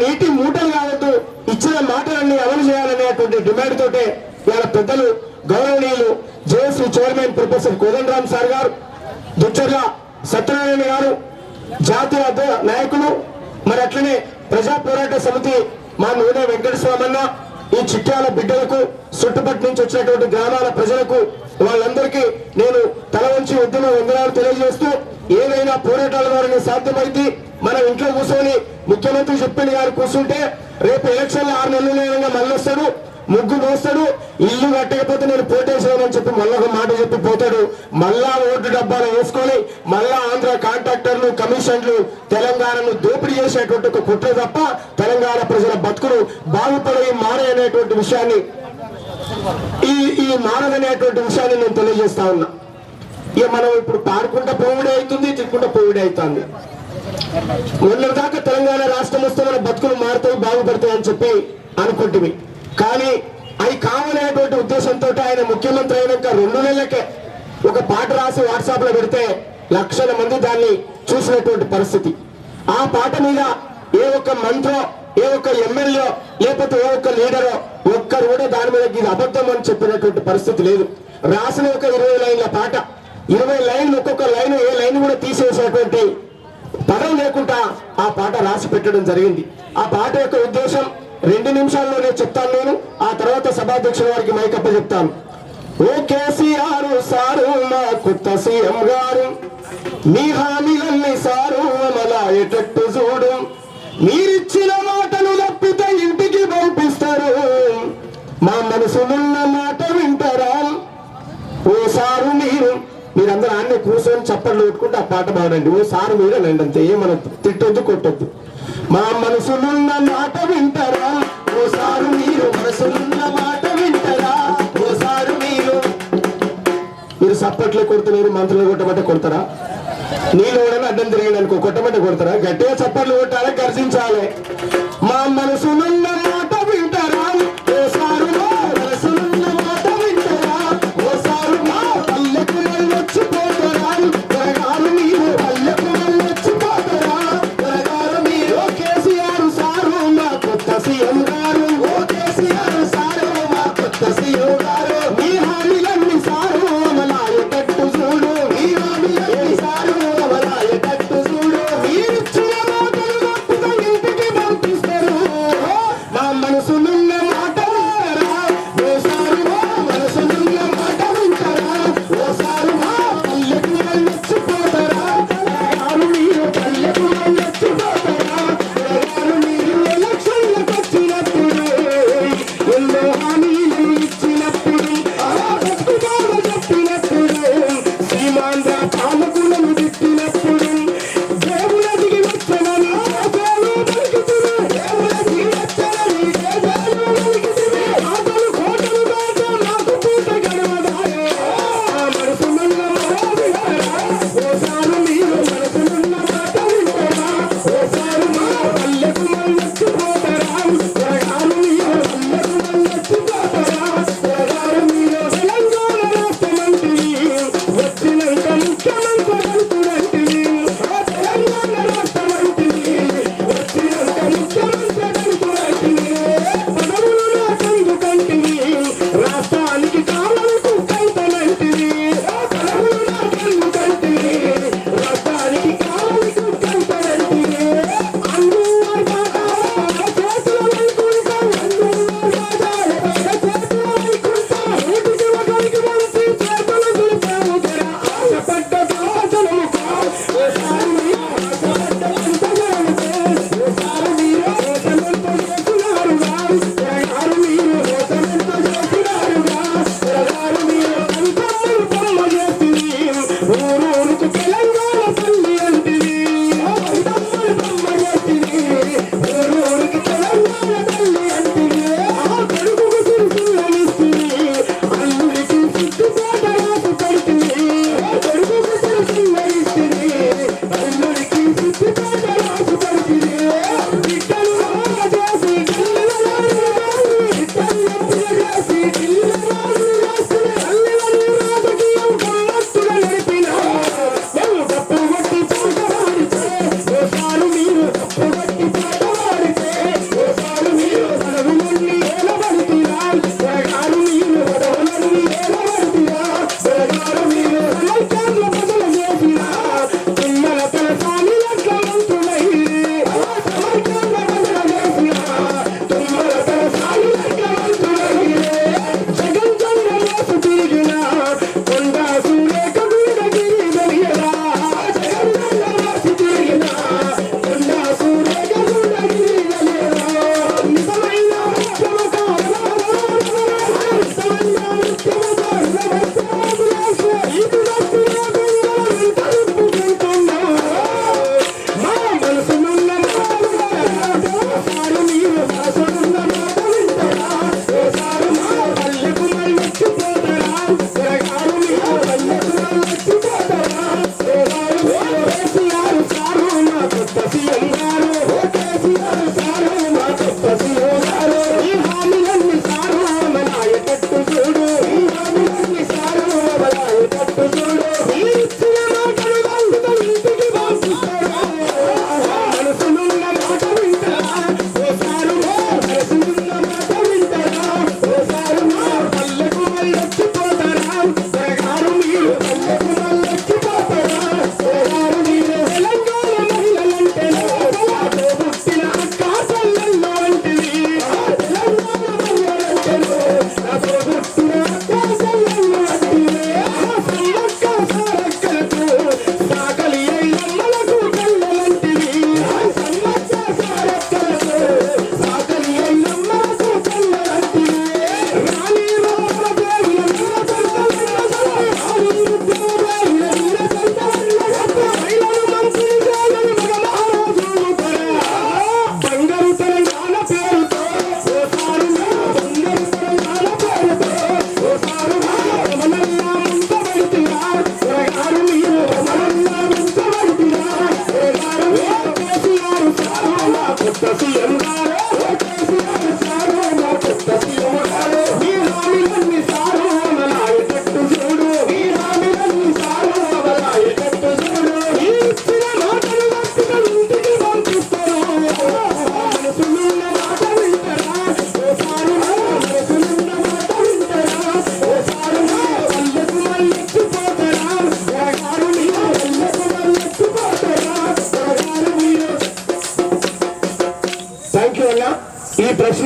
నీటి మూటలు కావద్దు, ఇచ్చిన మాటలన్నీ అమలు చేయాలనేటువంటి డిమాండ్ తోటే ఇవాళ పెద్దలు గౌరవనీయులు JSC chairman professor Kodandaram sir గారు, దుచ్చర్ల సత్యనారాయణ గారు, జాతీయ నాయకులు, మరి అట్లనే ప్రజా పోరాట సమితి మా నూనె వెంకటస్వామన్న, ఈ చిట్యాల బిడ్డలకు, చుట్టుపక్కల నుంచి వచ్చినటువంటి గ్రామాల ప్రజలకు వాళ్ళందరికీ నేను తల వంచి ఉద్యమ వందనాలు తెలియజేస్తూ, ఏదైనా పోరాటాల ద్వారా సాధ్యమైంది. మనం ఇంట్లో కూర్చొని ముఖ్యమంత్రి చెప్పింది గారు కూర్చుంటే రేపు ఎలక్షన్లు 6 నెలలు మళ్ళీ వస్తాడు, ముగ్గు మోస్తాడు, ఇల్లు కట్టకపోతే నేను పోటేసేయమని చెప్పి మళ్ళీ ఒక మాట చెప్పి పోతాడు. మళ్ళా ఓటు డబ్బాలు వేసుకొని మళ్ళా ఆంధ్ర కాంట్రాక్టర్లు, కమిషన్లు తెలంగాణను దోపిడీ చేసేటువంటి ఒక కుట్ర తప్ప తెలంగాణ ప్రజల బతుకులు బాగుపడే మారే అనేటువంటి విషయాన్ని ఈ మారదనేటువంటి విషయాన్ని నేను తెలియజేస్తా ఉన్నా. ఇక మనం ఇప్పుడు పాడుకుంటా పోవుడే అవుతుంది, తిట్టుకుంటా పోవుడే అవుతుంది. మొన్నటిదాకా తెలంగాణ రాష్ట్రం వస్తే మన బతుకులు మారుతాయి, బాగుపడతాయి అని చెప్పి అనుకుంటుంది. కానీ అవి కావాలనేటువంటి ఉద్దేశంతో ఆయన ముఖ్యమంత్రి అయినాక 2 నెలలకే ఒక పాట రాసి వాట్సాప్ లో పెడితే లక్షల మంది దాన్ని చూసినటువంటి పరిస్థితి. ఆ పాట మీద ఏ ఒక్క మంత్రో, ఏ ఒక్క ఎమ్మెల్యే, లేకపోతే ఏ ఒక్క లీడరో ఒక్కరు కూడా దాని మీద ఇది అబద్ధం అని చెప్పినటువంటి పరిస్థితి లేదు. రాసిన ఒక 20 లైన్ల పాట, 20 లైన్లు, ఒక్కొక్క లైన్ ఏ లైన్ కూడా తీసేసినటువంటి పదం లేకుండా ఆ పాట రాసి పెట్టడం జరిగింది. ఆ పాట యొక్క ఉద్దేశం 2 నిమిషాల్లోనే చెప్తాను నేను. ఆ తర్వాత సభాధ్యక్షుల వారికి మైకప్ప చెప్తాను. ఓ కేసీఆర్ సారు, మా కొత్త సీఎం గారు, మీ హామీలన్నీ సారు అమలాయేటట్టు చూడు, మీరిచ్చిన మాటలు తప్పితే ఇంటికి పంపిస్తారు, మా మనసులున్న మాట వింటారా? ఓ సారు మీరందరూ అన్నీ కూర్చొని చప్పట్లు కొట్టుకుంటే ఆ పాట పాడండి. ఓ సారు మీరు అనండి, అంతే, ఏమనొద్దు, తిట్టొద్దు, కొట్టొద్దు. మా మనసులున్న మాట వింటారా? ఓ సారు మీరు మనసులున్న మాట వింటారా? ఓ సారు మీరు చప్పట్లు కొడుతున్నారు, మంత్రులు కొట్టమంటే కొడతారా? నీళ్ళు కూడా అడ్డం తిరిగింది అనుకో, కొట్టమంటే కొడతారా? గట్టిగా చప్పట్లు కొట్టాలి, గర్జించాలి. మా మనసులున్న